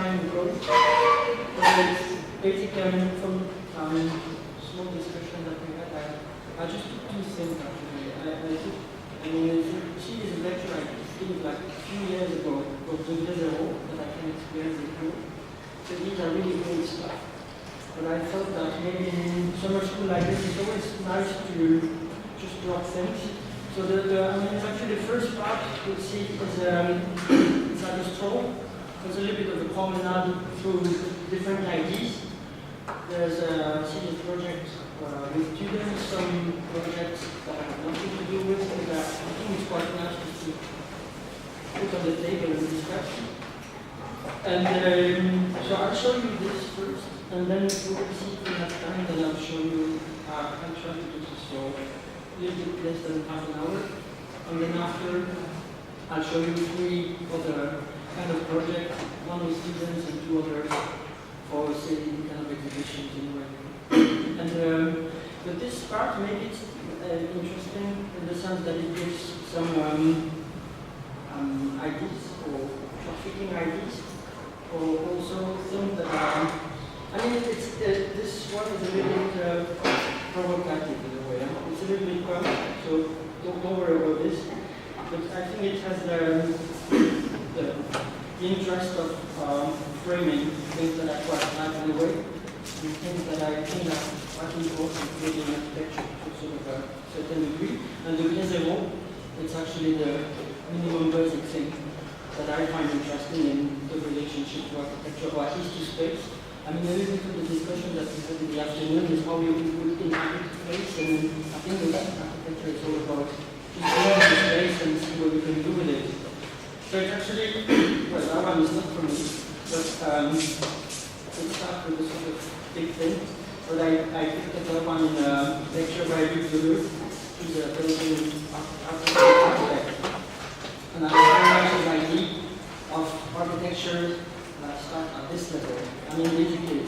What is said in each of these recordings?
time growth. It's basically from small discussion that we had. I just took two things actually. She is a lecture I think like a few years ago of the zero that I can experience with you. So these are really great stuff. But I thought that maybe in summer school like this, it's always nice to just drop things. So it's actually the first part you'll see is like a stroll. There's a little bit of a promenade through different ideas. There's a serious project with students, some projects that have nothing to do with it, but I think it's quite nice to put on the table and discuss. And so I'll show you this first, and then we'll see if we have time, then I'll show you, I'll try to do this so a little bit less than half an hour. And then after, I'll show you three other kind of projects, one with students and two others for, say, kind of exhibitions in a way. And but this part makes it interesting in the sense that it gives some ideas or trafficking ideas, or also things that are. I mean, it's this one is a little bit provocative in a way. It's a little bit fun, so don't worry about this. But I think it has the interest of framing things that are quite nice in a way. Things that I think are quite important in architecture to sort of a certain degree. And the zero, it's actually the minimum basic thing that I find interesting in the relationship to architecture, or at least to space. I mean, a little bit of the discussion that we had in the afternoon is how you would inhabit space, and I think that architecture is all about just going to space and see what you can do with it. So it's actually, well, that one is not for me, but it starts with a sort of big thing. But I picked it up on a lecture by Luc Deleuze, who's a Belgian architect. And I very much his idea of architecture start at this level. I mean, basically,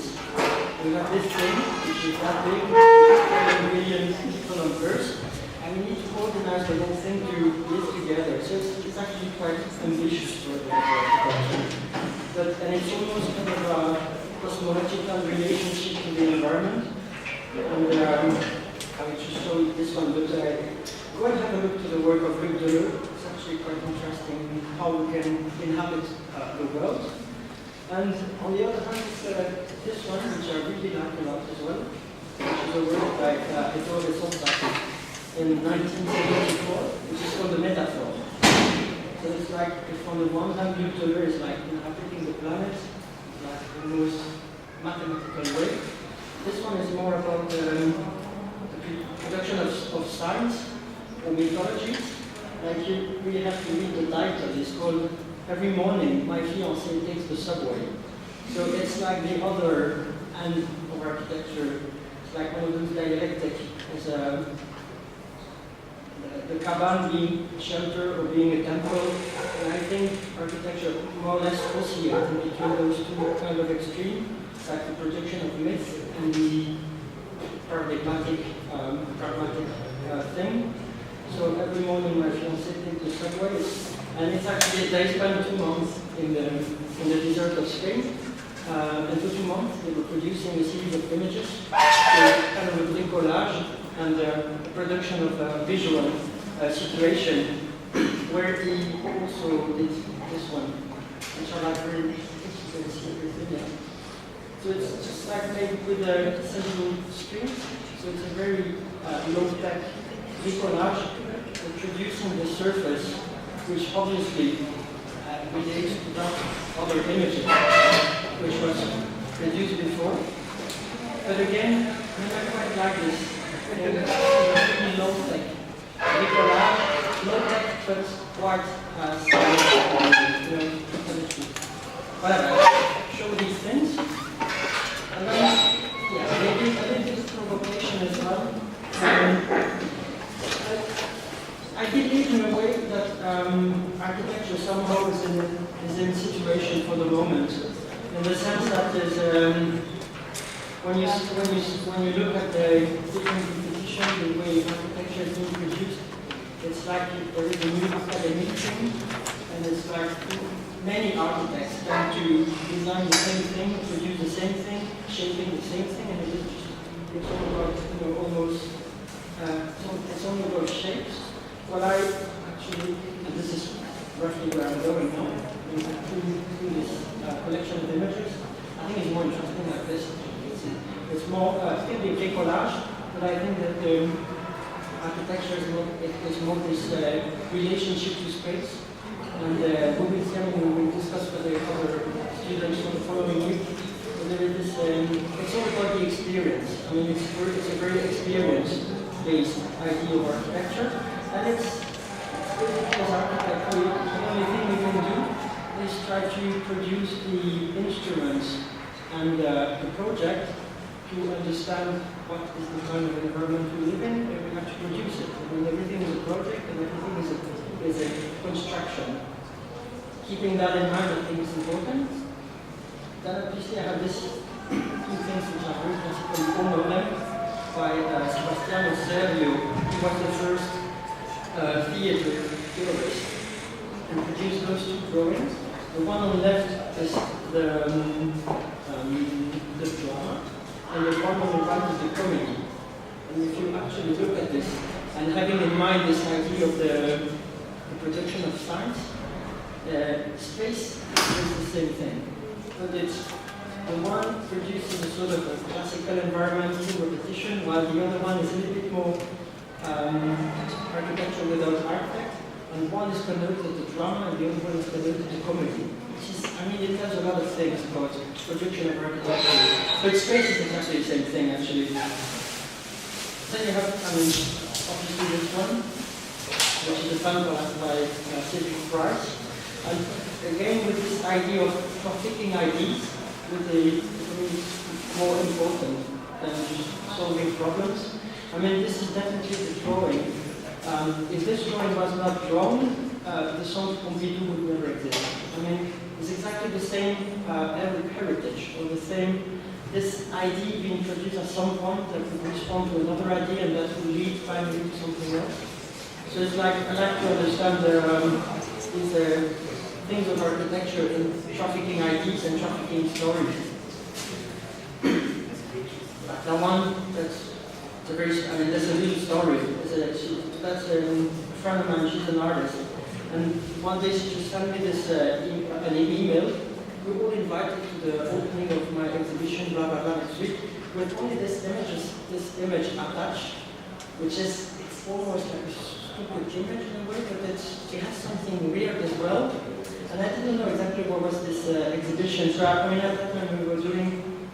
we have this thing, which is that big, which is 7 billion people on Earth, and we need to organize the whole thing to live together. So it's actually quite ambitious for the architecture. And it's almost kind of a cosmological relationship to the environment. And I will just show you this one, but go and have a look to the work of Luc Deleuze. It's actually quite interesting how we can inhabit the world. And on the other hand, it's this one, which I really like a lot as well, which is a work by Ettore Sottaki in 1974, which is called the metaphor. So it's like, if on the one hand, Luc Deleuze is like inhabiting the planet, like the most mathematical way. This one is more about the production of science or mythologies. Like you really have to read the title. It's called Every Morning My Fiancé Takes the Subway. So it's like the other end of architecture. It's like one of those dialectic. It's the cabane being a shelter or being a temple. And I think architecture more or less oscillates in between those two kind of extremes, like the projection of myth and the pragmatic thing. So every morning my fiancé takes the subway, and it's actually, they spent 2 months in the desert of Spain. And for 2 months they were producing a series of images, so kind of a bricolage and a production of a visual situation, where he also did this one, which are like very, you can see everything, yeah. So it's just like made with a central screen, so it's a very low-tech bricolage, producing the surface, which obviously relates to that other images, which was produced before. But again, I quite like this. Really low-tech bricolage, low-tech but quite whatever. Show these things. And then, yeah, maybe a little bit of provocation as well. I believe in a way that architecture somehow is in situation for the moment, in the sense that there's, when you look at the different competition, the way architecture is being produced, it's like there is a new academic thing, and it's like many architects tend to design the same thing, produce the same thing, shaping the same thing, and it's all about, almost, it's only about shapes. What I actually, and this is roughly where I'm going now, through this collection of images, I think it's more interesting like this. It's more, still the bricolage, but I think that the architecture is more this relationship to space. And we will discuss with the other students for the following week. There is this, it's all about the experience. I mean, it's a very experience-based idea of architecture. And it's as architects, the only thing we can do is try to produce the instruments and the project to understand what is the kind of environment we live in, and we have to produce it. I mean, everything is a project and everything is a construction. Keeping that in mind, I think is important. Then obviously I have this two things which are very classical, one of them by Sebastiano Sergio, who was the first theater theorist, and produced those two drawings. The one on the left is the drama, and the one on the right is the comedy. And if you actually look at this, and having in mind this idea of the production of science, space is the same thing. But it's the one producing a sort of a classical environment through repetition, while the other one is a little bit more architecture without architect, and one is connoted to drama and the other one is connoted to comedy. Which is, I mean, it does a lot of things about production of architecture, but space is exactly the same thing actually. Then you have, I mean, obviously this one, which is a fan by Cédric Libert, and again with this idea of trafficking ideas, with the more important than just solving problems. I mean, this is definitely the drawing. If this drawing was not drawn, the Centre Pompidou would never exist. I mean, it's exactly the same heritage, or the same, this idea being produced at some point that would respond to another idea and that would lead finally to something else. So it's like, I like to understand these things of architecture in trafficking ideas and trafficking stories. That one, that's a very, I mean, that's a real story. That's a friend of mine, she's an artist. And one day she just sent me this an email. We were all invited to the opening of my exhibition, blah blah blah, next week, with only this image attached, which is, it's almost like a stupid image in a way, but it has something weird as well. And I didn't know exactly what was this exhibition. So I mean, at that time we were doing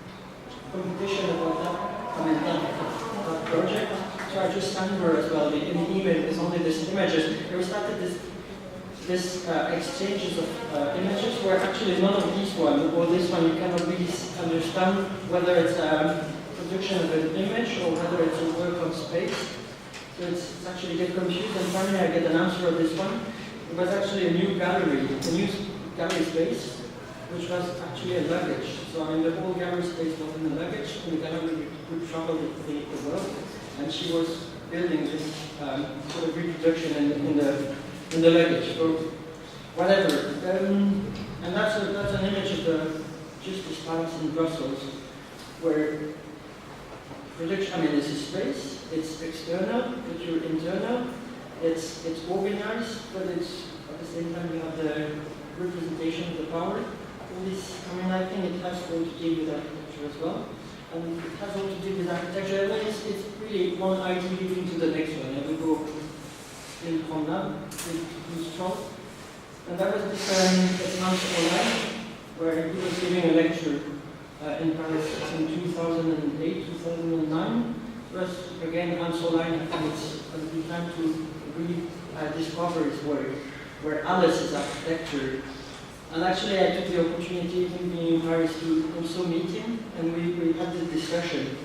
competition about that project. So I just sent her as well in the email is only this images. And we started this exchanges of images where actually none of these one or this one you cannot really understand whether it's a production of an image or whether it's a work on space. So it's actually get confused, and finally I get an answer of this one. It was actually a new gallery space, which was actually a luggage. So I mean, the whole gallery space was in the luggage, and the gallery would travel the world. And she was building this sort of reproduction in the luggage, or whatever. And that's an image of the Justice Palace in Brussels, where production, I mean, it's a space, it's external, but you're internal. It's organized, but it's at the same time you have the representation of the power. All this, I mean, I think it has all to do with architecture as well. And it has all to do with architecture. Well, it's really one idea leading to the next one. And we go in from that, too strong. And that was this Hans Online, where he was giving a lecture in Paris in 2008, 2009. It was, again, Hans Online, I think it's going to be time to really discover his work, where Alice's architecture. And actually I took the opportunity of being in Paris to also meet him, and we had this discussion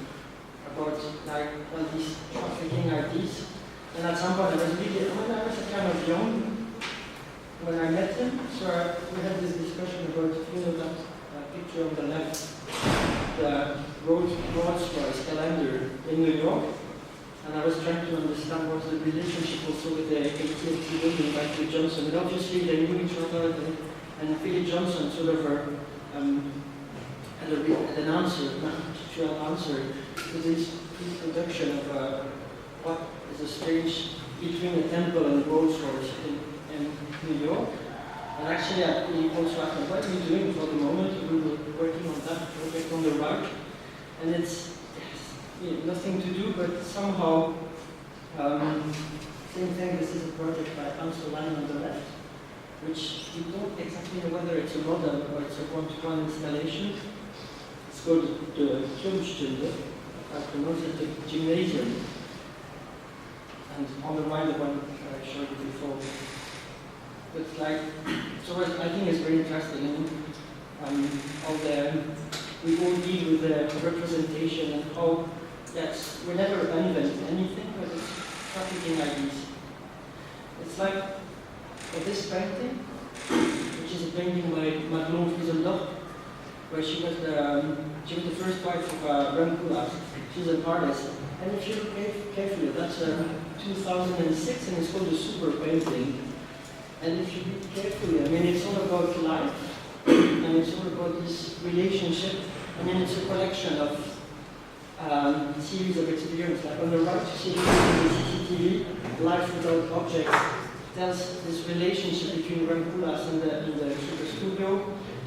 about like all these trafficking ideas. And at some point I was kind of young when I met him, so we had this discussion about, that picture on the left, the Rolls-Royce calendar in New York. And I was trying to understand what the relationship also with the AT&T building by Johnson. And obviously they knew each other, And Philip Johnson sort of had an answer, an actual answer to this introduction of what is a strange between a temple and a Rolls Royce in New York. And actually, he also asked me, what are you doing for the moment? We were working on that project on the right. And it's nothing to do, but somehow, same thing, this is a project by Ansel Lang on the left, which you don't exactly know whether it's a model or it's a one-to-one installation. It's called the Turmstunde, I pronounce it the gymnasium. And on the right, the one I showed you before. But like, so I think it's very interesting. We all deal with the representation and how, yes, we never invent anything, but it's trafficking ideas. It's like this painting, which is a painting by Madelon Friesendorf, where she was the first wife of Rem Koolhaas. She's an artist. And if you look carefully, that's 2006, and it's called a super painting. And if you read carefully, I mean, it's all about life, and it's all about this relationship. I mean, it's a collection of series of experiences. Like on the right, you see the CCTV, Life Without Objects, tells this relationship between Rem Koolhaas and the super studio.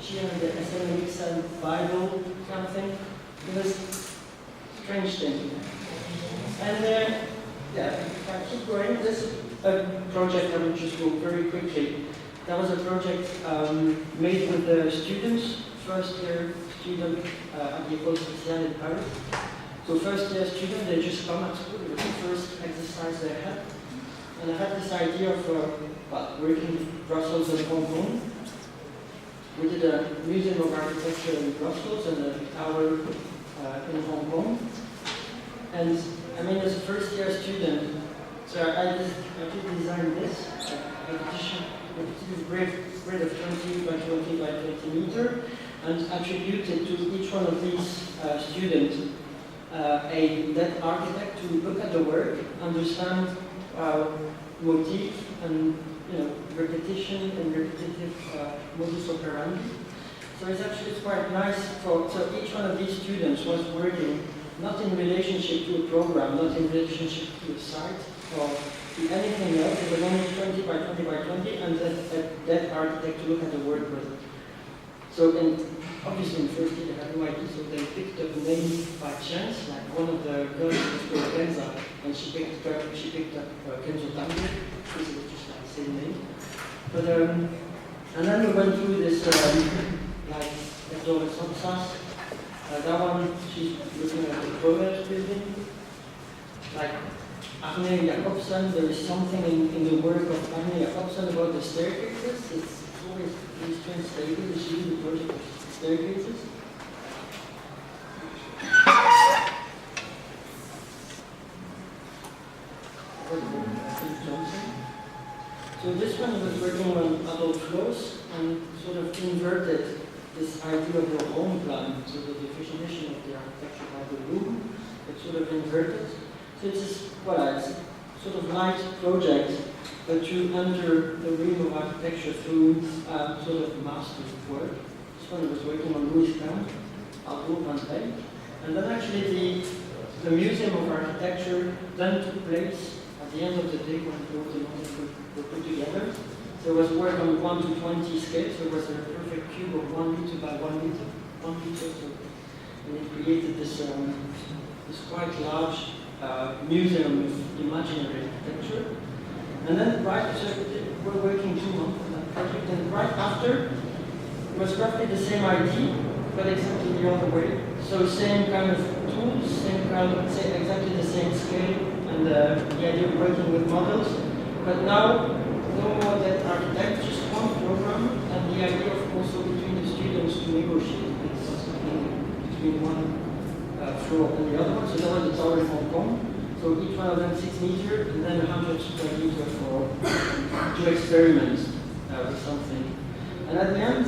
She and the SMX and Bible kind of thing. It was strange thing. And yeah, if I keep going, this is a project I will just go very quickly. That was a project made with the students, first year student at the École Spéciale in Paris. So first year student, they just come at school, it was the first exercise they had. And I had this idea of working in Brussels and Hong Kong. We did a museum of architecture in Brussels and a tower in Hong Kong. And I mean, as a first year student, so I did design this grid of 20 by 20 by 20 meter, and attributed to each one of these students that architect to look at the work, understand motif and repetition and repetitive modus operandi. So it's quite nice so each one of these students was working not in relationship to a program, not in relationship to a site or to anything else. It was only 20 by 20 by 20, and that architect to look at the work with it. So, and obviously in first year they had no idea, so they picked up names by chance. Like one of the girls was called Kenza, and she picked up Kenzo Tango, which was just like the same name. But and then we went through this like Doris Sopsas. That one, she's looking at the Proverbs building. Like Arne Jacobsen, there is something in the work of Arne Jacobsen about the staircases. It's always these twin staircases. She did the project of staircases. So this one was working on adult floors and sort of inverted this idea of your home plan, so the definition of the architecture by the room, it's sort of inverted. So it's a sort of light project, but you enter the realm of architecture through sort of master's work. This one was working on Louis Kahn, Arnaud Van Eyck. And then actually the Museum of Architecture then took place at the end of the day when both the models were put together. There was work on 1 to 20 scale, so it was a perfect cube of 1 meter by 1 meter. And it created this quite large museum of imaginary architecture. And then we're working 2 months on that project, and right after, it was roughly the same idea, but exactly the other way. So same kind of tools, exactly the same scale, and the idea of working with models. But now, no more that architect, just one program, and the idea of also between the students to negotiate between one floor and the other one. So that was the tower in Hong Kong. So each one of them 6 meters, and then 100 square meters to experiment with something. And at the end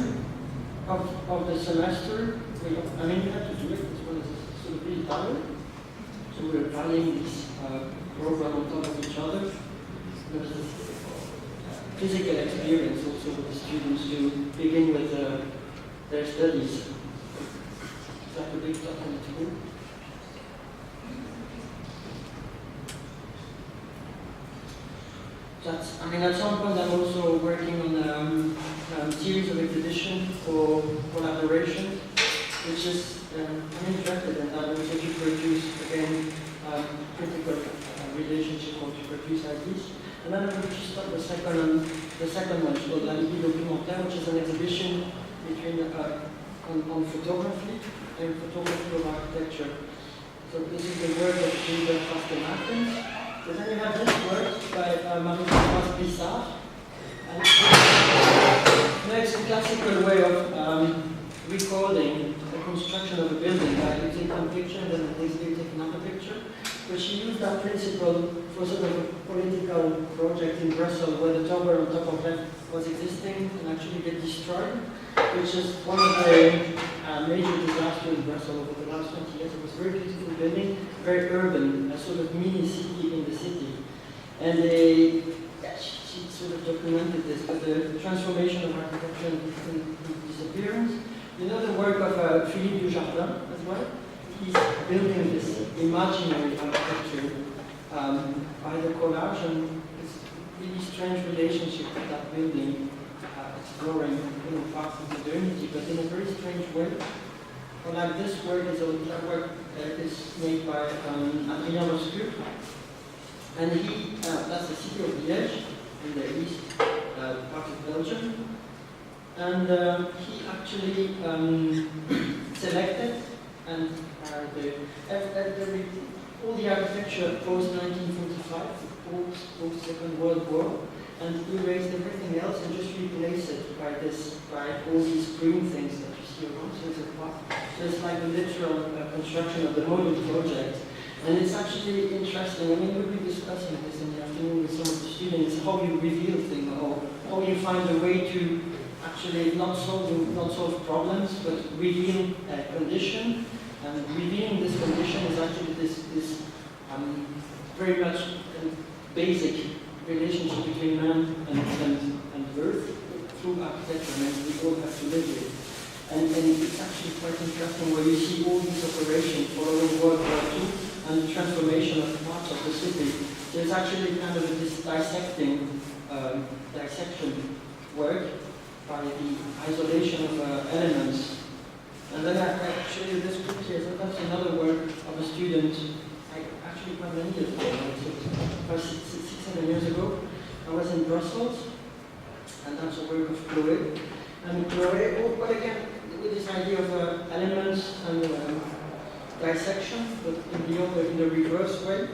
of the semester, we had to do it. This one is sort of really tower. So we're piling this program on top of each other. There's this physical experience also with the students. students to begin with their studies. Is that a big document too? At some point I'm also working on a series of exhibitions for collaboration, which is, I'm interested in that, which is to produce, again, critical relationship or to produce ideas. And then I'm going to start the second one, called La Ligue Documentaire, which is an exhibition between, on photography and photography of architecture. So this is the work of Gilbert Martins. So then you have this work by Marie-Françoise Bissard. And it's a classical way of recording the construction of a building. You take one picture and then the next day you take another picture. But she used that principle for sort of a political project in Brussels where the tower on top of that was existing and actually get destroyed, which is one of the major disasters in Brussels over the last 20 years. It was a very beautiful building, very urban, a sort of mini city in the city. And she sort of documented this, but the transformation of architecture and disappearance. You know the work of Philippe Dujardin as well? He's building this imaginary architecture by the collage, and it's a really strange relationship with that building, exploring parts of modernity, but in a very strange way. Well, like this work is made by Adrien Roscoe, and that's the city of Liège in the east part of Belgium, and he actually selected and all the architecture post-1945, post-Second World War, and erased everything else and just replaced it by all these green things that you see around. So it's like a literal construction of the model project. And it's actually interesting. I mean, we'll be discussing this in the afternoon with some of the students, how you reveal things, or how you find a way to actually not solve problems, but reveal a condition. And revealing this condition is actually this very much basic relationship between man and earth through architecture, and we all have to live with. And it's actually quite interesting where you see all these operations following World War II and the transformation of parts of the city. So it's actually kind of this dissection work by the isolation of elements. And then I show you this quickly. So that's another work of a student, actually quite many years ago, about 6-7 years ago. I was in Brussels, and that's a work of Chloe. And Chloe, but again, with this idea of elements and dissection, but in the reverse way.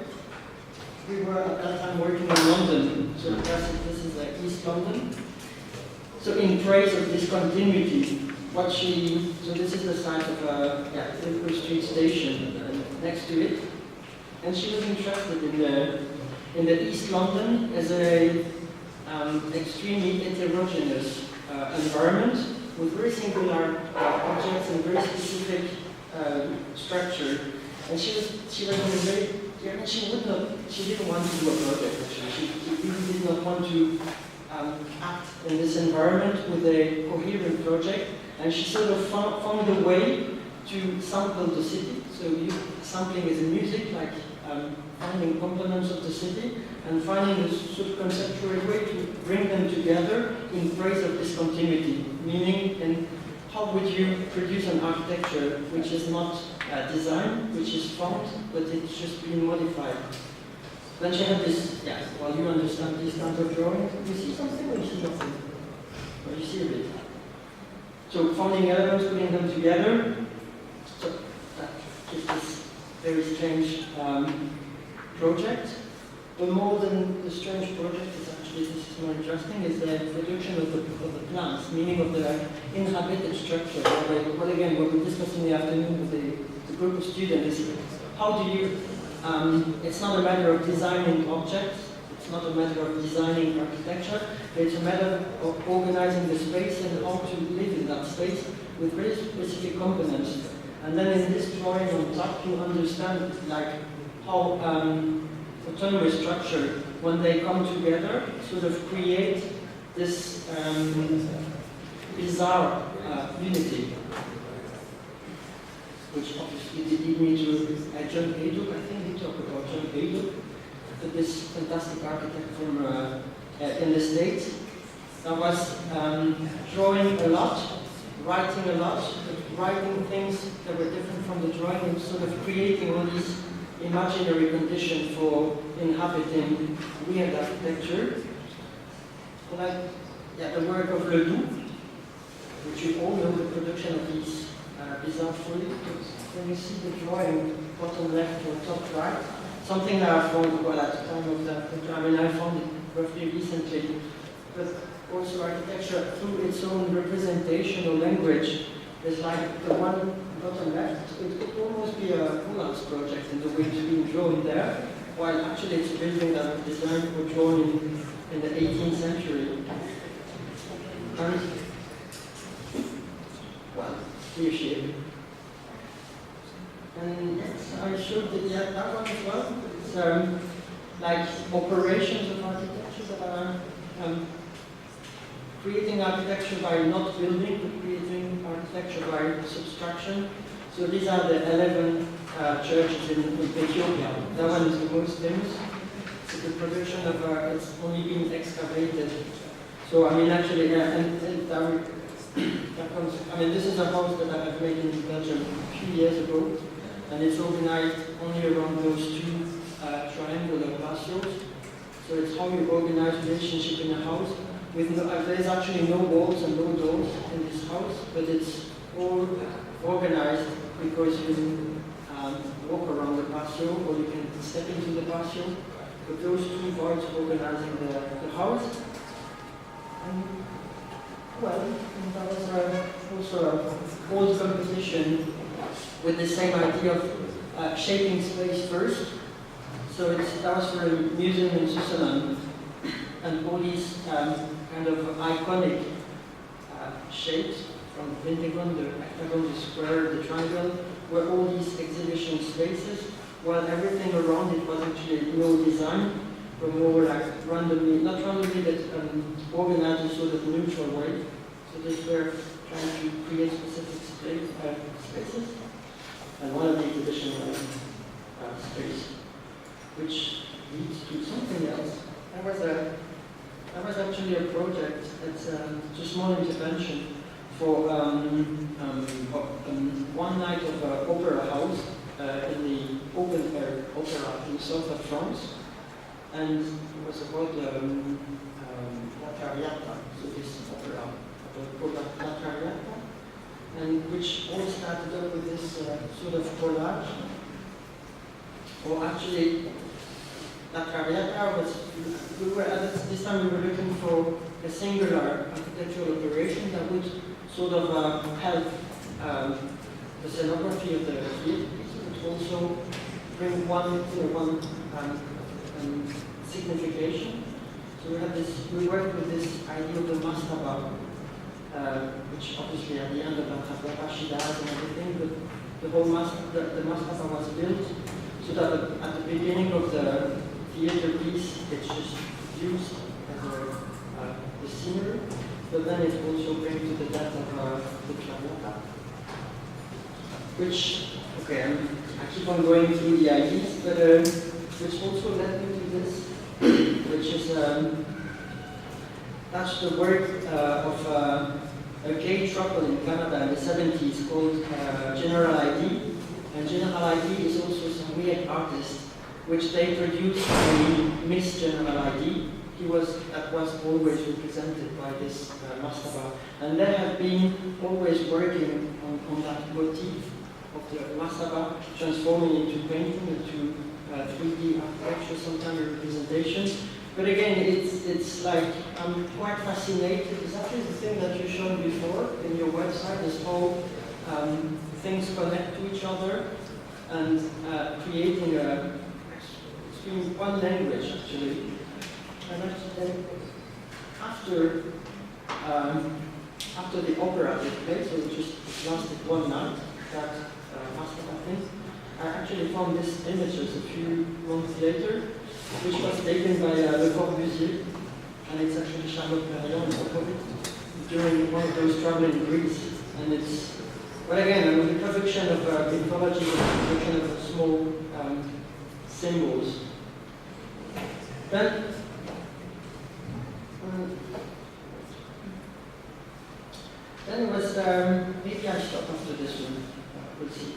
We were at that time working in London, so this is like East London. So in praise of discontinuity, so this is the site of Liverpool Street Station next to it, and she was interested in the East London as a extremely heterogeneous environment with very singular objects and very specific structure. And she was in a very, she didn't want to do a project actually. She really did not want to act in this environment with a coherent project. And she sort of found a way to sample the city. So sampling is in music, like finding components of the city and finding a sort of conceptual way to bring them together in praise of discontinuity. Meaning, and how would you produce an architecture which is not designed, which is found, but it's just being modified? Then she had this, well, you understand this kind of drawing. You see something or you see nothing? Or you see a bit? So finding elements, putting them together. So that is this very strange project. But more than the strange project, is actually, this is more interesting, is the production of the plants, meaning of the inhabited structure. Well, again, what we discussed in the afternoon with the group of students is how do you, it's not a matter of designing objects, it's not a matter of designing architecture, but it's a matter of organizing the space and how to live in that space with very specific components. And then in this drawing on top, you understand like how autonomous structure, when they come together, sort of create this bizarre unity, which obviously did lead me to John Haydock. I think we talked about John Haydock, this fantastic architect from in the States. I was drawing a lot, writing a lot, writing things that were different from the drawing, and sort of creating all these imaginary conditions for inhabiting weird architecture. Like the work of Ledoux, which you all know, the production of these bizarre folies. When you see the drawing, bottom left or top right, something that I found, well, at the time of the, I mean, I found it roughly recently, but also architecture through its own representation or language is like the one bottom left. It could almost be a Poland's project in the way it's being drawn there, while actually it's a building that was designed or drawn in the 18th century. And, well, clear shape. And I showed that one as well. It's like operations of architecture that are creating architecture by not building, but creating architecture by subtraction. So these are the 11 churches in Ethiopia. That one is the most famous. So the production of it's only been excavated. So I mean, actually, and that comes. I mean, this is a house that I have made in Belgium a few years ago, and it's organized only around those two triangular patios. So it's how you organize relationship in a house. With no, there's actually no walls and no doors in this house, but it's all organized because you can walk around the patio or you can step into the patio. But those two voids organizing the house. And, well, and that was also an old composition with the same idea of shaping space first. So that was for a museum in Switzerland, and all these kind of iconic shapes, from the pentagon, the octagon, the square, the triangle, were all these exhibition spaces, while everything around it was actually no design, but more like randomly, not randomly, but organized in sort of neutral way. So they were trying to create specific spaces. And one of the exhibition space, which leads to something else. That was actually a project. It's a small intervention for one night of opera house in the open air opera in the south of France, and it was about La Traviata, so this opera about La Traviata, and which all started up with this sort of collage. Or actually, La Traviata was, at this time we were looking for a singular architectural operation that would sort of help the scenography of the theatre, but also bring one signification. So we worked with this idea of the mastaba, which obviously at the end of La Traviata she dies and everything, but the whole the mastaba was built so that at the beginning of the theater piece, it's just used as the scenery, but then it also brings to the death of the Traviata. Which, okay, I keep on going through the ideas, but which also led me to this, which is that's the work of a gay couple in Canada in the 70s called General ID. And General ID is also some weird artist, which they produced a Miss General ID. That was always represented by this mastaba. And they have been always working on that motif of the mastaba, transforming into painting, into 3D architecture, sometimes representation. But again, it's like, I'm quite fascinated. It's actually the thing that you've shown before in your website, is how things connect to each other and creating one language actually. And actually after the opera took place, so it just lasted one night, that mastaba thing, I actually found these images a few months later, which was taken by Le Corbusier and it's actually Charlotte Perriand on top of it, during one of those travels in Greece. And it's, well again, I mean, the production of mythology, the production of small symbols. Then, it was, maybe I stop after this one, we'll see,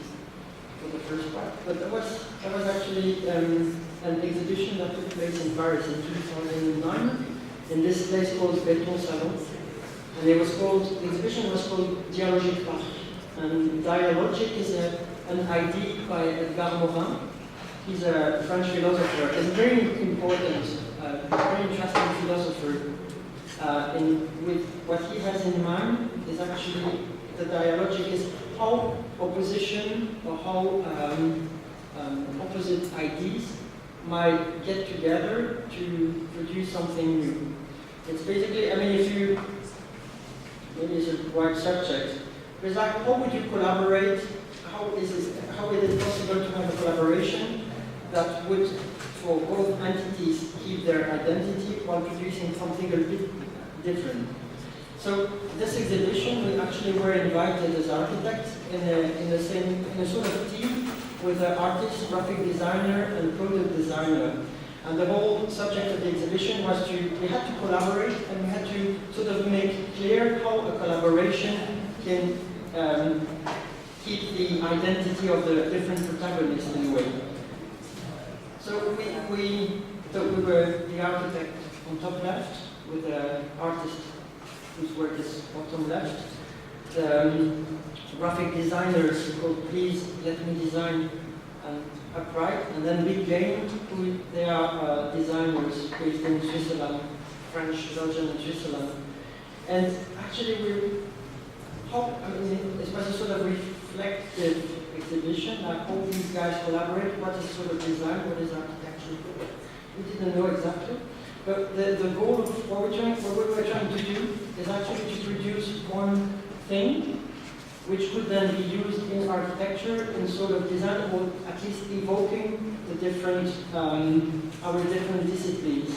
for the first part. But there was actually an exhibition that took place in Paris in 2009, in this place called Béton Salon. And it was called, the exhibition was called Dialogique Park. And dialogic is an idea by Edgar Morin. He's a French philosopher. He's a very important, very interesting philosopher. With what he has in mind is actually the dialogic is how opposition or how opposite ideas might get together to produce something new. It's basically, I mean, if you, maybe it's a wide subject, but it's like, how would you collaborate? How is it possible to have a collaboration that would, for both entities, keep their identity while producing something a bit different? So this exhibition, we actually were invited as architects in a sort of team with an artist, graphic designer, and product designer. And the whole subject of the exhibition was we had to collaborate, and we had to sort of make clear how a collaboration can keep the identity of the different protagonists in a way. So we were the architect on top left, with the artist whose work is bottom left. The graphic designers called Please Let Me Design upright, and then Big Game, they are designers based in Switzerland, French, Belgium, and Switzerland. And actually, it was a sort of reflective exhibition. I hope these guys collaborate. What is sort of design? What is architecture? We didn't know exactly. But the goal of what we were trying to do is actually to produce one thing which could then be used in architecture in sort of design, or at least evoking the different, our different disciplines.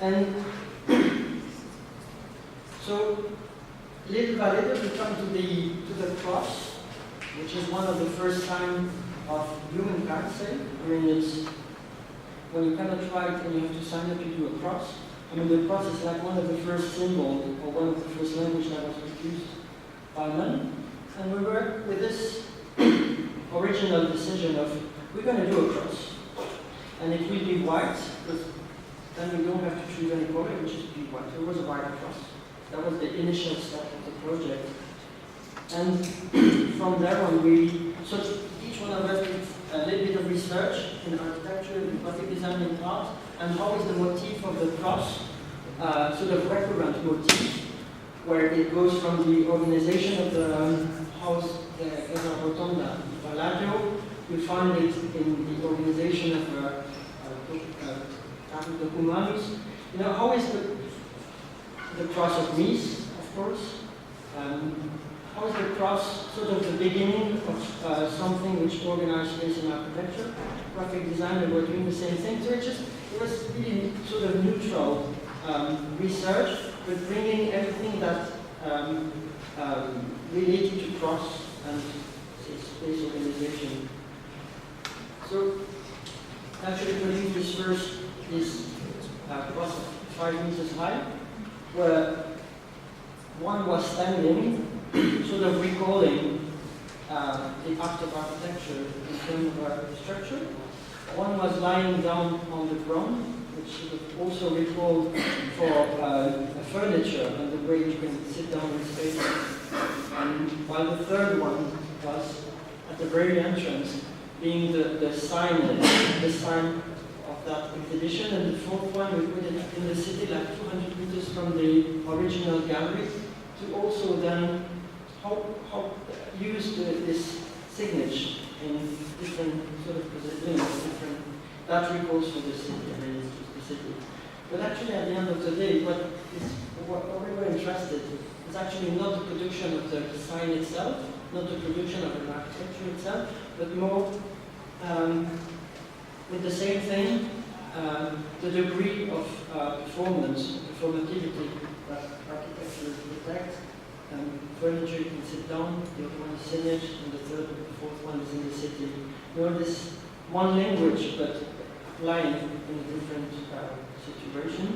And so, little by little, we come to the cross, which is one of the first signs of humankind, say, when you cannot write and you have to sign up, you do a cross. I mean, the cross is like one of the first symbols, or one of the first languages that was produced by man. And we were with this original decision of, we're going to do a cross. And it will be white, because then we don't have to choose any color, it will just be white. It was a white cross. That was the initial step of the project. And from there on, so each one of us did a little bit of research in architecture, in graphic design, in art, and how is the motif of the cross, sort of recurrent motif, where it goes from the organization of the house, the Casa Rotonda, Palladio. We find it in the organization of the Humanus. You know, how is the cross of Nice, of course? How is the cross sort of the beginning of something which organized space in architecture? Graphic design, they were doing the same thing. So it was really sort of neutral research, but bringing everything that related to cross and space organization. So actually produced this first, this cross of 5 meters high, where one was standing, sort of recalling the act of architecture in terms of structure. One was lying down on the ground, which sort of also recalled for furniture and the way you can sit down in space. And while the third one was at the very entrance, being the sign of that exhibition. And the fourth one, we put it in the city, like 200 meters from the original gallery, to also then use this signage in different sort of positions, that recalls for the city, I mean, it's just the city. But actually, at the end of the day, what we were interested is actually not the production of the sign itself, not the production of the architecture itself, but more with the same thing, the degree of performance, performativity that architecture detects. Furniture you can sit down, the other one is signage, and the third and the fourth one is in the city. You know, this one language, but applying in a different situation.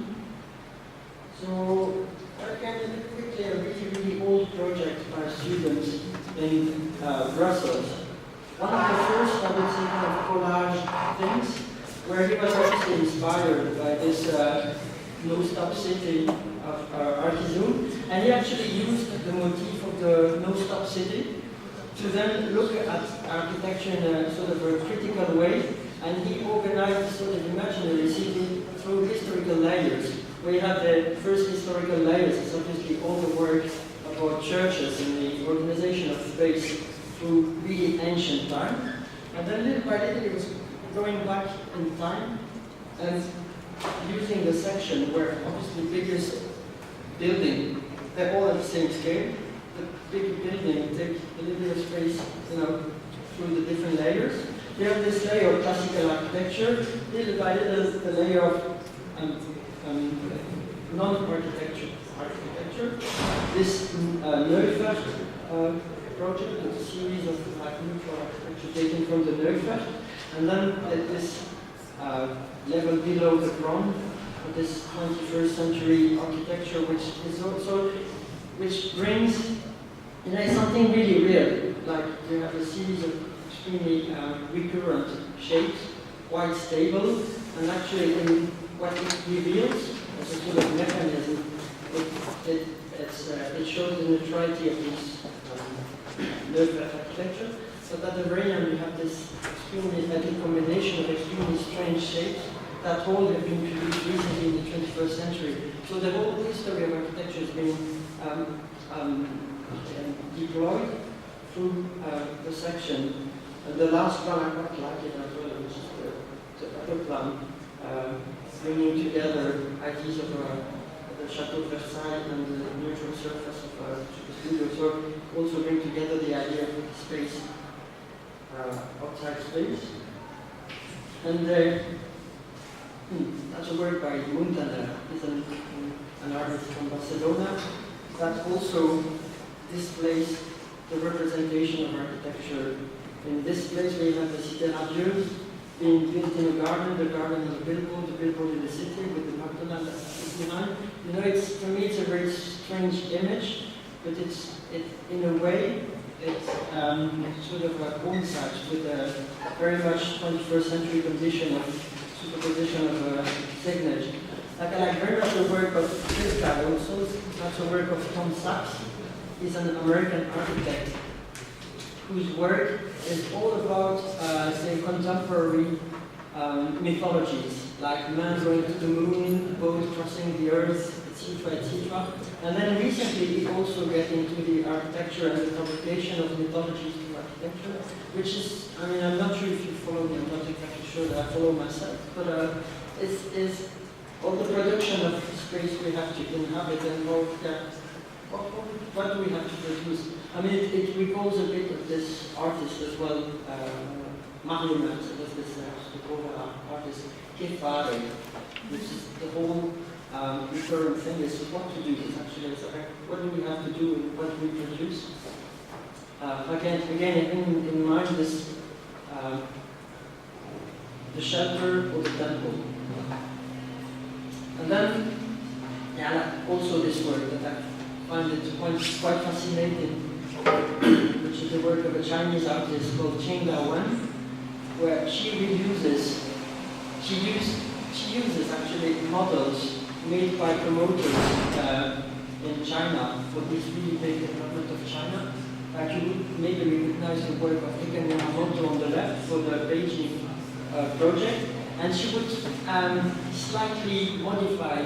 So, again, quickly, a really old project by students in Brussels. One of the first, I would say, kind of collage things, where he was actually inspired by this no-stop city of Artisan, and he actually used the motif of the no-stop city to then look at architecture in a sort of a critical way, and he organized a sort of imaginary city through historical layers. Where you have the first historical layers, is obviously all the work about churches and the organization of space through really ancient time, and then little by little he was going back in time and using the section where obviously the biggest building, they're all at the same scale. The big building takes a little bit of space, you know, through the different layers. You have this layer of classical architecture, little by little the layer of non-architecture architecture. This Neufert project, a series of neutral architecture taken from the Neufert, and then at this level below the ground, this 21st century architecture, which is also, which brings, you know, something really real. Like you have a series of extremely recurrent shapes, quite stable, and actually in what it reveals as a sort of mechanism, it shows the neutrality of this Neufert architecture. So at the very end you have this extremely heavy combination of extremely strange shapes that all have been produced recently in the 21st century. So the whole history of architecture has been deployed through the section. And the last one I quite like it as well, which is the upper plan, bringing together ideas of the Chateau de Versailles and the neutral surface of the studio. So also bring together the idea of space, outside space. And that's a work by Montana, he's an artist from Barcelona, that also displays the representation of architecture. In this place we have the Cité Radieuse being built in a garden, the garden is a billboard, the billboard in the city with the McDonald's behind. You know, for me it's a very strange image, but in a way, it's sort of coincides with a very much 21st century condition of superposition of signage. Like I like very much the work of this guy also, that's the work of Tom Sachs. He's an American architect whose work is all about, say, contemporary mythologies, like man going to the moon, boat crossing the earth, etc., etc. And then recently he also get into the architecture and the fabrication of mythologies to architecture, which is, I mean, I'm not sure if you follow me, I'm not exactly sure that I follow myself, but it's all the production of space we have to inhabit and what do we have to produce? I mean, it recalls a bit of this artist as well, Mario Max, this artist, Kefare, which is the whole recurrent thing is what to do. It's actually, what do we have to do and what do we produce? Again, in mind this, the shelter or the temple. And then, yeah, also this work that I find it quite fascinating, which is the work of a Chinese artist called Chen Gaowen, where she uses actually models made by promoters in China for this really big development of China. Like you would maybe recognize the work of Ika Yamamoto on the left for the Beijing project, and she would slightly modify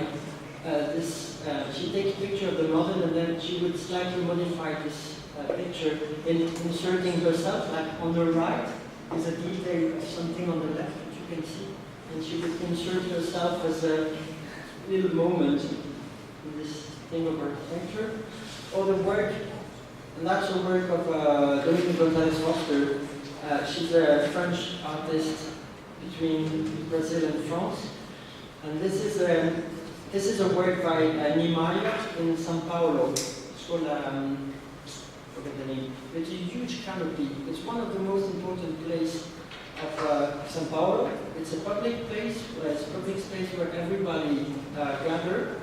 this. She takes a picture of the model and then she would slightly modify this picture in inserting herself, like on the right is a detail of something on the left that you can see, and she would insert herself as a little moment in this thing of architecture. Or the work, and that's the work of Dominique Gonzalez-Foster. She's a French artist between Brazil and France, And this is a work by Niemeyer in São Paulo. It's called, forget the name. It's a huge canopy. It's one of the most important places of São Paulo. It's a public place, it's a public space where everybody gathers.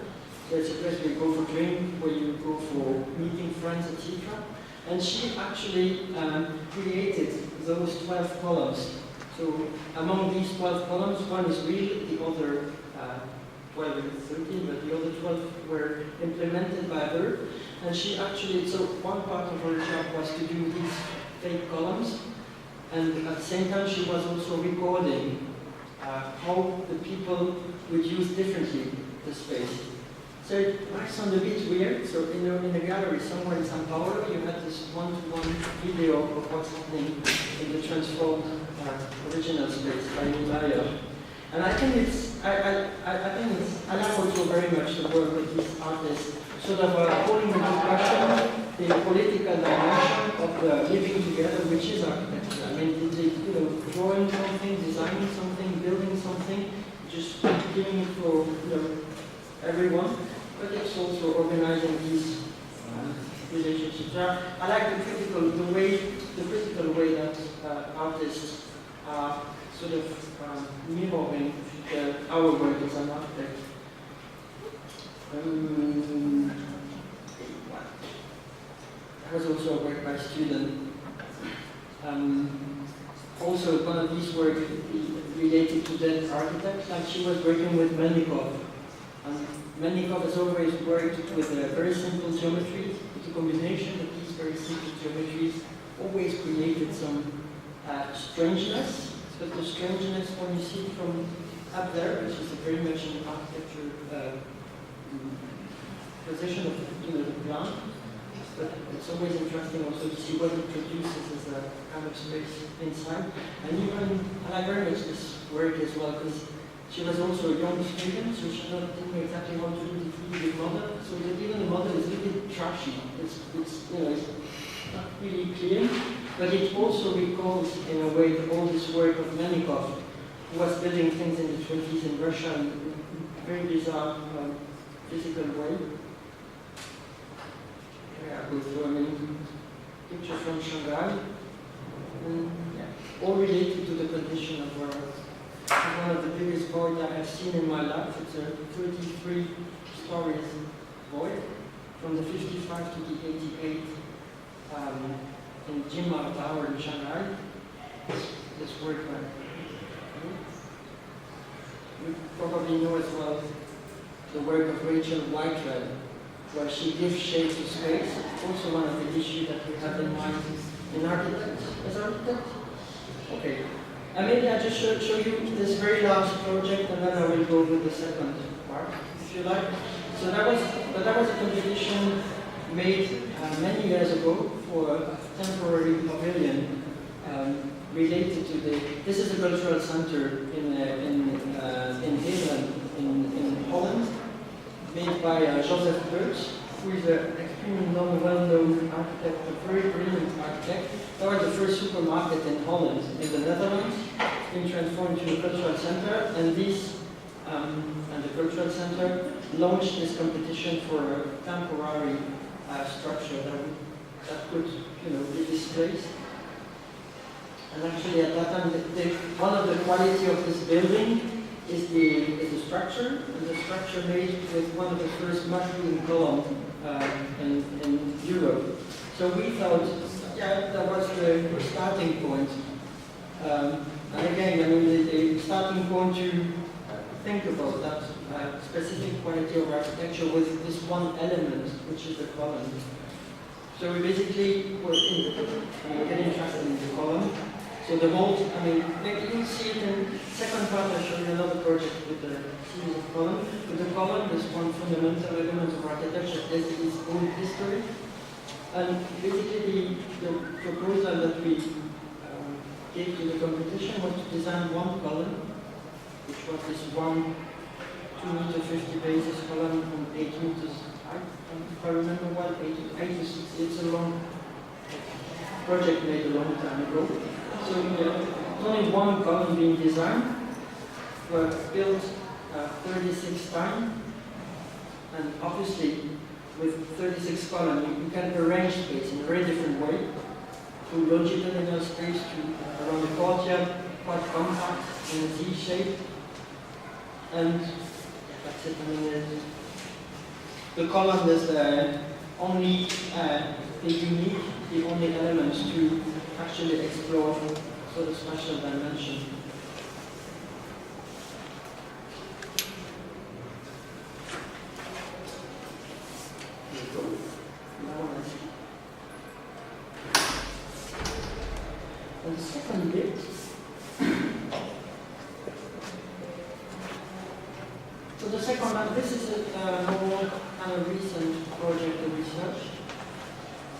So it's a place where you go for drink, where you go for meeting friends, etc. And she actually created those 12 columns. So among these 12 columns, one is real, the other 12 and 13, but the other 12 were implemented by her. And she actually, so one part of her job was to do these fake columns. And at the same time, she was also recording how the people would use differently the space. So it might sound a bit weird. So in the gallery somewhere in São Paulo, you had this one-to-one video of what's happening in the transformed original space by Niemeyer. And I think I like also very much the work of these artists, sort of calling into question the political dimension of the living together, which is architecture. I mean, drawing something, designing something, building something, just giving it for everyone. But it's also organizing these relationships. I like the critical way that artists are sort of mirroring our work as an architect. There was also a work by a student. Also, one of these work related to that architect, like she was working with Melnikov. Melnikov has always worked with very simple geometry. It's a combination of these very simple geometries, always created some strangeness. But the strangeness, when you see it from up there, which is very much an architecture position of the plan, but it's always interesting also to see what it produces as a kind of space inside. And even, I like very much this work as well, because she was also a young student, so she didn't know exactly how to do the 3D model. So that even the model is a little bit trashy. It's not really clear, but it also recalls, in a way, all this work of Melnikov, who was building things in the 20s in Russia in a very bizarre physical way. Yeah, with pictures from Shanghai, and all related to the condition of our. One of the biggest void I have seen in my life. It's a 33 stories void, from the 55 to the 88 in Jinmao Tower in Shanghai. This work, you probably know as well the work of Rachel Whitehead, where she gives shape to space. Also one of the issues that we have in mind in architects. As architects? Okay. And maybe I just show you this very last project, and then I will go with the second part, if you like. So that was a competition made many years ago for a temporary pavilion related to this is a cultural center in Heerlen, in Holland, made by Joseph Beuys, who is an extremely well-known architect, a very brilliant architect. That was the first supermarket in Holland, in the Netherlands, being transformed into a cultural center, and the cultural center launched this competition for a temporary structure that could, be displaced. And actually, at that time, one of the quality of this building is the structure, and the structure made with one of the first mushroom columns in Europe. So we thought, that was the starting point. And again, the starting point to think about that specific quality of architecture with this one element, which is the column. So we basically were getting interested in the column. So the whole, maybe you see it in the second part. I show you another project with the series of columns. With the column, there's one fundamental element of architecture, has its own history. And basically, the proposal that we gave to the competition was to design one column, which was this 2.50 m basis column from 8 meters height. And if I remember well, 86. It's a long project made a long time ago. So only one column being designed, but built 36 times, and obviously with 36 columns you can arrange space in a very different way, through longitudinal space to around the courtyard, quite compact in a Z shape, and that's it. I mean, the column is only the only elements to actually explore sort of spatial dimension. And the second bit, so the second one, this is a more kind of recent project of research.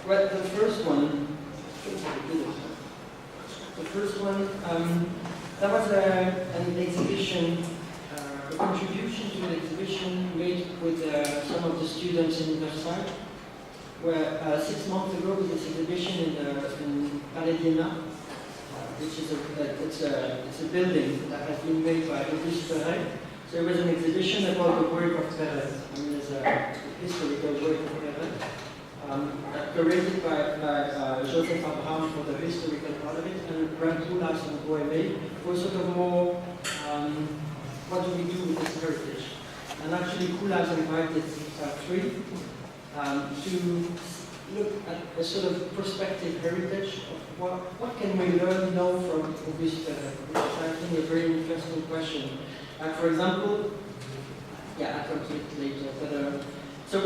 Well, the first one, that was an exhibition, a contribution to an exhibition made with some of the students in Versailles, where 6 months ago with this exhibition in Palais d'Iéna, which is it's a building that has been made by Auguste Perret. So it was an exhibition about the work of Perret. I mean, there's a historical work of Perret, curated by Joseph Abraham for the historical part of it, and Grant Poulas and Bohemé for sort of more, what do we do with this heritage? And actually Poulas invited three to look at a sort of prospective heritage of what can we learn now from Auguste Perret, which is I think a very interesting question. For example, yeah, I'll come to it later, but so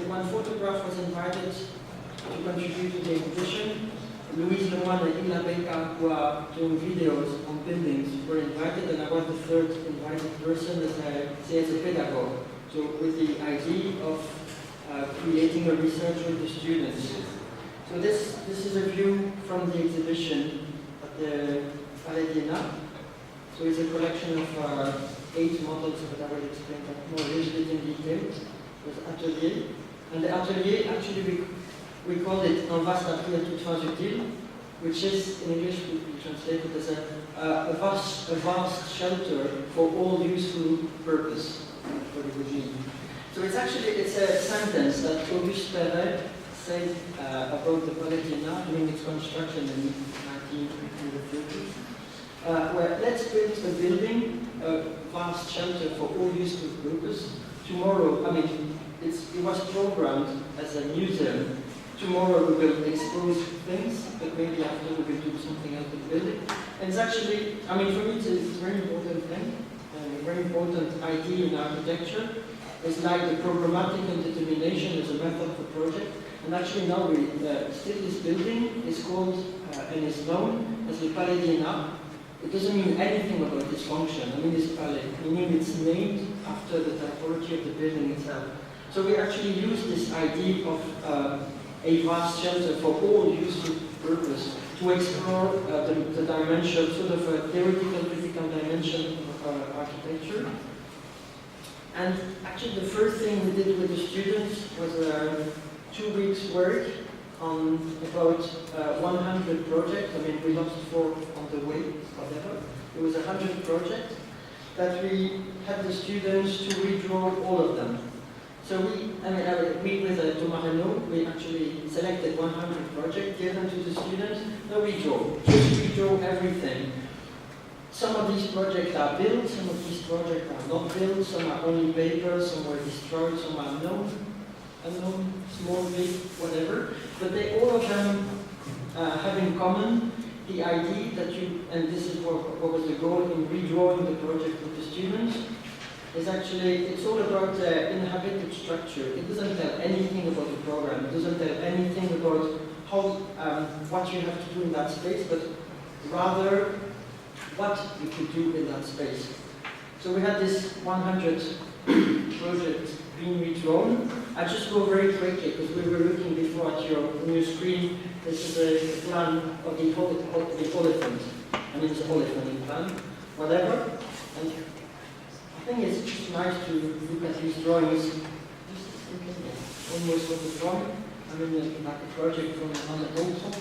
one photograph was invited to contribute to the exhibition. Louise Lemoine and Ila Beca, who are doing videos on buildings, were invited, and I was the third invited person as a pedagogue, so with the idea of creating a research with the students. So this is a view from the exhibition at the Palais d'Iéna. So it's a collection of 8 models, but I will explain that more a little bit in detail. With atelier, and the atelier actually we call it un vaste appui à toutes fins utiles, which is in English we translate it as a vast shelter for all useful purpose for the regime. So it's a sentence that Auguste Perret said about the Palais d'Iéna during its construction in 1930s, where let's build a building, a vast shelter for all useful purpose. Tomorrow, I mean, it was programmed as a museum. Tomorrow we will expose things, but maybe after we will do something else with the building. And it's actually, I mean, for me it's a very important thing, a very important idea in architecture. It's like the programmatic and determination as a method for project. And actually now still this building is called and is known as the Palais d'Iéna. It doesn't mean anything about its function. I mean, it's palais, meaning it's named after the typology of the building itself. So we actually use this idea of a vast shelter for all useful purpose to explore the dimension, sort of a theoretical, critical dimension of architecture. And actually the first thing we did with the students was 2 weeks work on about 100 projects. I mean, we lost 4 on the way, whatever. It was 100 projects that we had the students to redraw all of them. So we with Thomas Renaud, we actually selected 100 projects, gave them to the students, no redraw, just redraw everything. Some of these projects are built, some of these projects are not built, some are only paper, some were destroyed, some are unknown, small, big, whatever. But they all of them have in common the idea that and this is what was the goal in redrawing the project with the students, is actually, it's all about inhabited structure. It doesn't tell anything about the program, it doesn't tell anything about how, what you have to do in that space, but rather what you could do in that space. So we had this 100 projects being redrawn. I'll just go very quickly because we were looking before at on your screen. This is a plan of the elephant. I mean, it's an elephant plan, whatever. And I think it's just nice to look at these drawings. Almost what the drawing. I mean, like a project from Anna Olson.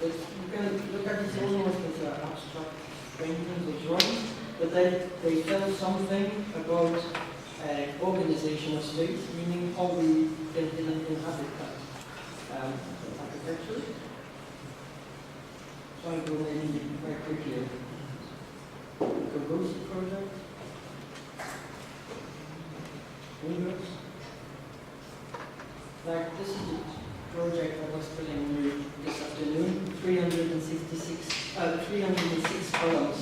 But can look at it almost as abstract paintings or drawings, but they tell something about organization of space, meaning how we can inhabit that architecture. So I'll go in very quickly. The Ghost project. Windows. Like this is the project I was telling you this afternoon. 306 columns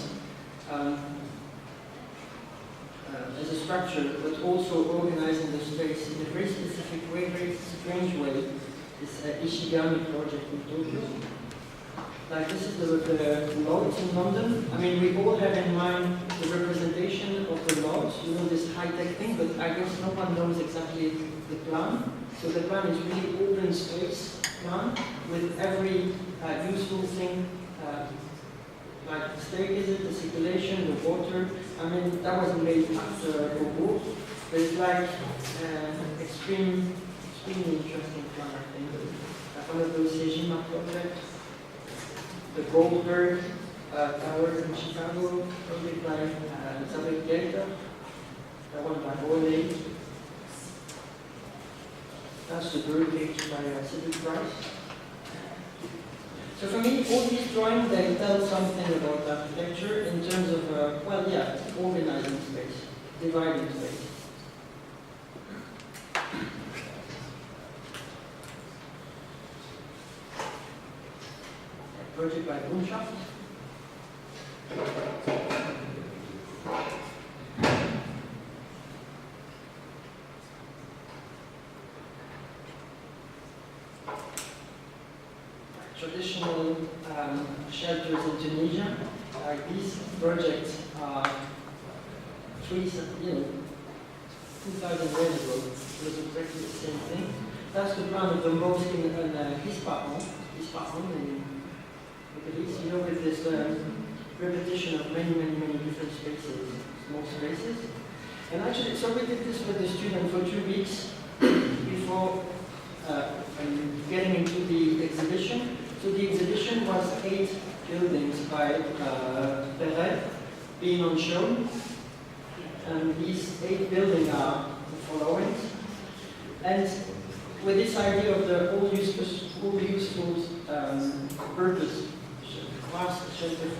as a structure, but also organizing the space in a very specific way, very strange way. This Ishigami project in Tokyo. Like this is the lodge in London. I mean, we all have in mind the representation of the lodge, you know, this high-tech thing, but I guess no one knows exactly the plan. So the plan is really open space plan with every useful thing, like the staircases, the circulation, the water. I mean, that was made after the war. But it's like extremely interesting plan, I think. Like one of those Sejima projects. The Goldberg Tower in Chicago, project by Cédric Libert, that one by Orley. That's the birdcage by Cédric Libert. So for me, all these drawings, they tell something about architecture in terms of, well, yeah, organizing space, dividing space. Project by Bundschaft. Traditional shelters in Tunisia. These projects are 2,000 years ago. It was exactly the same thing. That's the plan of the mosque in Isfahan in Greece, you know, with this repetition of many different spaces, small spaces. And actually, so we did this with the student for 2 weeks before getting into the exhibition. So the exhibition was 8 buildings by Perret being on show. And these 8 buildings are the following. And with this idea of the all useful purpose, shelter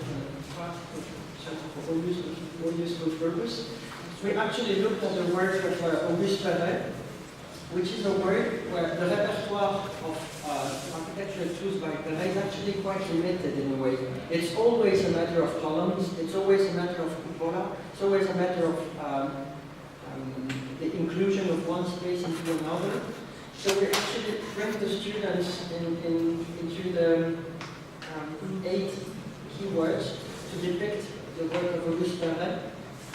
for all useful purpose, we actually looked at the work of Auguste Perret, which is a work where the repertoire of architecture chosen by Perret is actually quite limited in a way. It's always a matter of columns, it's always a matter of cupola, it's always a matter of the inclusion of one space into another. So we actually bring the students into the 8 keywords to depict the work of Auguste Perret.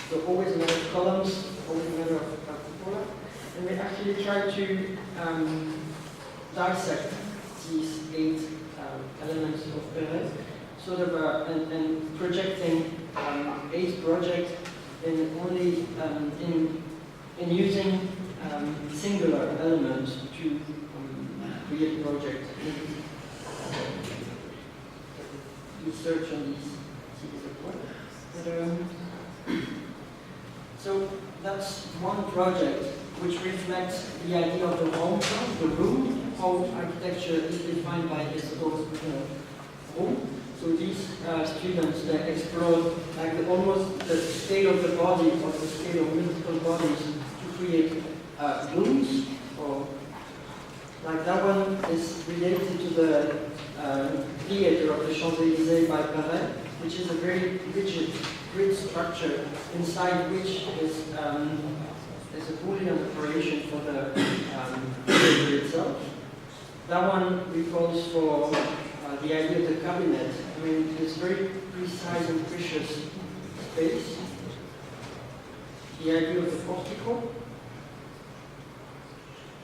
So always a matter of columns, always a matter of cupola. And we actually try to dissect these 8 elements of Perret, sort of and projecting 8 projects in only in using singular elements to create projects. Research on these series of work. So that's one project which reflects the idea of the home, the room, how architecture is defined by this room. So these students, they explored like almost the scale of the body or the scale of musical bodies to create rooms. Or like that one is related to the theater of the Champs-Élysées by Perret, which is a very rigid grid structure inside which is a Boolean operation for the theater itself. That one recalls for the idea of the cabinet. I mean, it's very precise and precious space. The idea of the portico.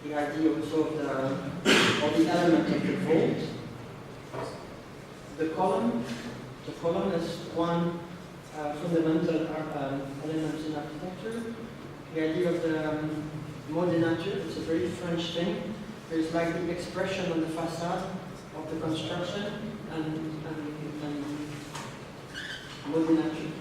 The idea also of the element of the vault. The column. The column is one fundamental element in architecture. The idea of the mot de nature, it's a very French thing. There's like the expression on the facade of the construction and modularity.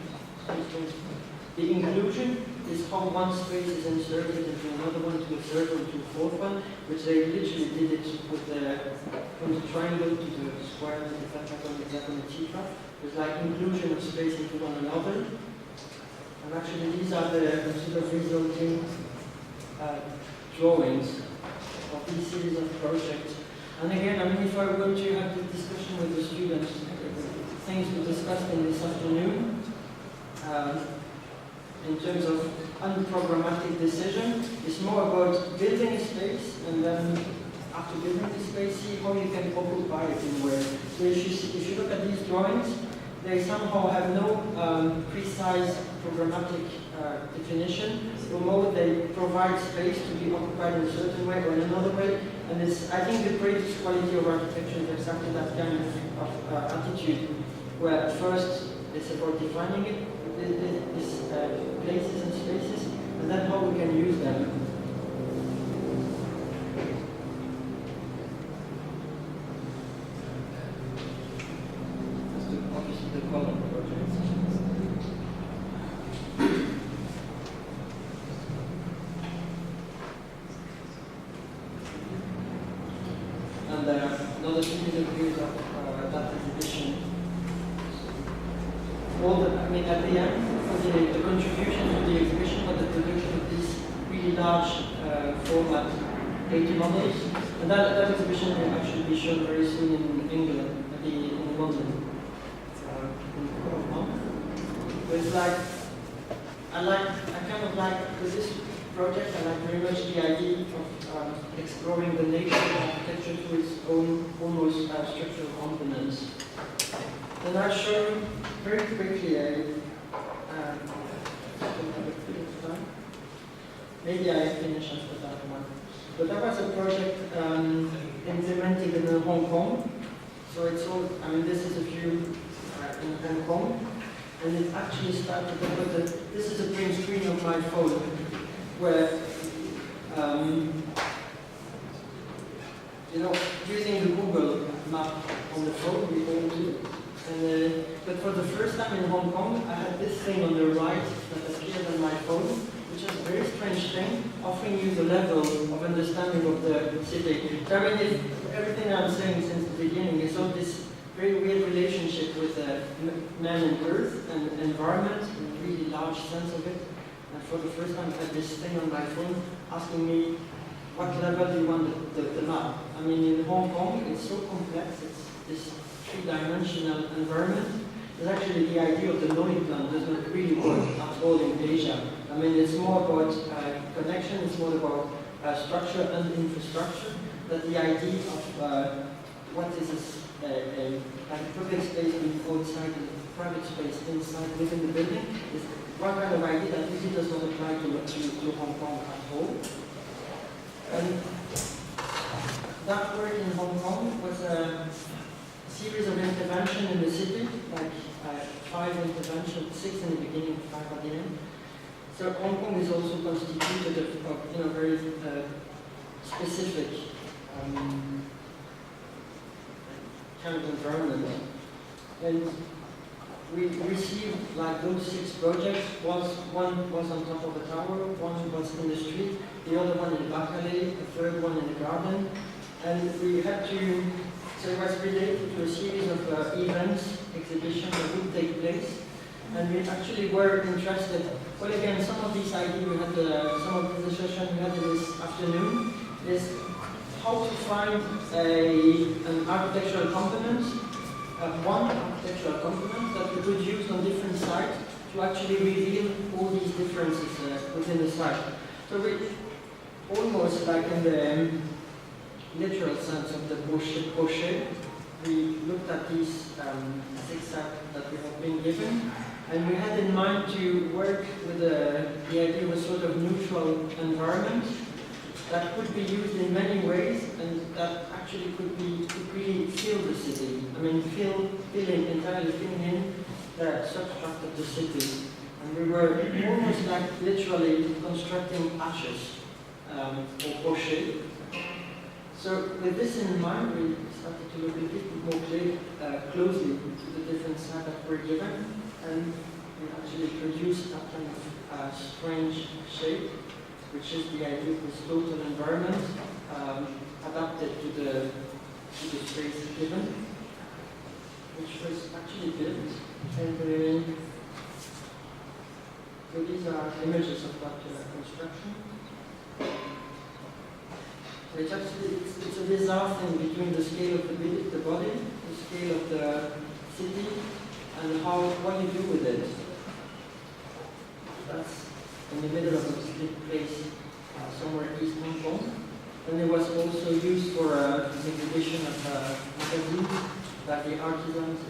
The inclusion is how one space is inserted into another one, to a third one, to a fourth one, which they literally did it with from the triangle to the square, to the pentagon, hexagon, etc. It's like inclusion of space into one another. And actually these are the sort of resulting drawings of these series of projects. And again, I mean, if I were going to have the discussion with the students, things we discussed in this afternoon, in terms of unprogrammatic decision, it's more about building a space, and then after building the space, see how you can occupy it in a way. So if you look at these drawings, they somehow have no precise programmatic definition. The more they provide space to be occupied in a certain way or in another way, and it's, I think the greatest quality of architecture is exactly that kind of attitude, where at first it's about defining it, these places and spaces, and then how we can use them. That's obviously the column project. And another series of views of that exhibition. I mean, at the end, for the contribution to the exhibition was the production of these really large format 80 models. And that exhibition will actually be shown very soon in England, in London, in a couple of months. So it's like, I kind of like, with this project, I like very much the idea of exploring the nature of architecture through its own almost structural components. And I'll show you very quickly maybe I finish after that one. But that was a project implemented in Hong Kong. So it's all, I mean, this is a view in Hong Kong. And it actually started with this is a print screen of my phone, where, you know, using the Google map on the phone, we all do. And, but for the first time in Hong Kong, I had this thing on the right that appeared on my phone, which is a very strange thing, offering you the level of understanding of the city. So I mean, everything I'm saying since the beginning is all this very weird relationship with man and earth and environment, in a really large sense of it. And for the first time, I had this thing on my phone asking me, what level do you want the map? I mean, in Hong Kong, it's so complex, it's this three-dimensional environment. There's actually the idea of the Lowy plan does not really work at all in Asia. I mean, it's more about connection, it's more about structure and infrastructure, but the idea of what is a public space being outside and private space inside within the building is one kind of idea that really does not apply to Hong Kong at all. And that work in Hong Kong was a series of intervention in the city, like 5 interventions, 6 in the beginning, 5 at the end. So Hong Kong is also constituted of very specific kind of environment. And we received like those 6 projects. One was on top of a tower, one was in the street, the other one in the back alley, the third one in the garden. And we had to, so it was related to a series of events, exhibitions that would take place. And we actually were interested, well again, some of these ideas we had, some of the session we had this afternoon, is how to find an architectural component, one architectural component that we could use on different sites to actually reveal all these differences within the site. So we almost like in the literal sense of the brochure, we looked at these 6 sets that we have been given, and we had in mind to work with the idea of a sort of neutral environment that could be used in many ways, and that actually could really fill the city. I mean, entirely filling in the substract of the city. And we were almost like literally constructing arches or brochures. So with this in mind, we started to look into actually closely to the different sites that were given, and we actually produced a kind of strange shape, which is the idea of this total environment adapted to the space given, which was actually built. And so these are images of that construction. So it's actually it's a bizarre thing between the scale of the body, the scale of the city, and what you do with it. That's in the middle of a big place somewhere in East Hong Kong. And it was also used for an exhibition of magazines, like the artisans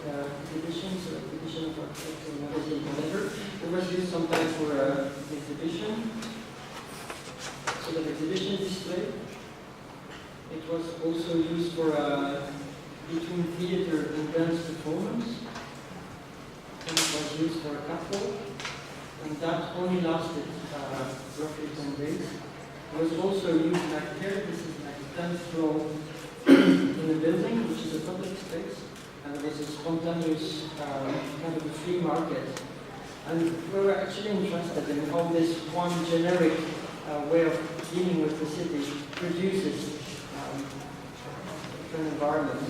exhibitions, or exhibition of architectural magazine, whatever. It was used sometimes for an exhibition, so the exhibition display. It was also used for between theater and dance performance. And it was used for a catwalk, and that only lasted roughly 10 days. It was also used like here. This is like the 10th floor in a building, which is a public space, and there was a spontaneous kind of a free market. And we were actually interested in how this one generic way of dealing with the city produces an environment.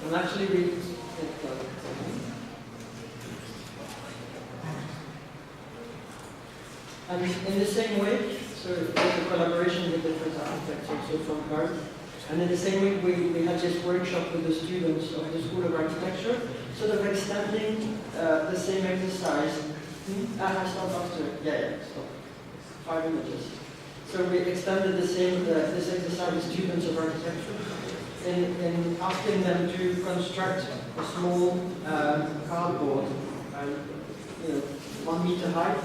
And actually we and in the same way, so there's a collaboration with different architects also from Paris. And in the same way, we had this workshop with the students of the School of Architecture, sort of extending the same exercise. Stop after. Yeah, stop. 5 images. So we extended the same this exercise with students of architecture in asking them to construct a small cardboard, 1 meter high,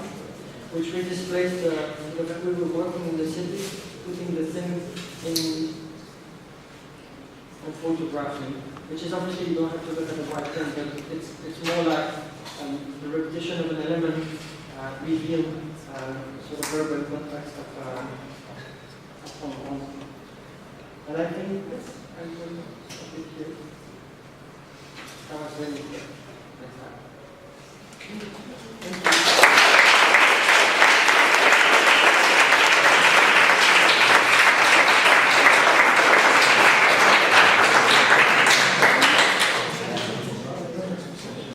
which we displayed that we were working in the city, putting the thing in and photographing, which is obviously you don't have to look at the white thing, but it's more like the repetition of an element reveal sort of urban context of Hong Kong. And I think I will stop it here. That was really good. Thank you.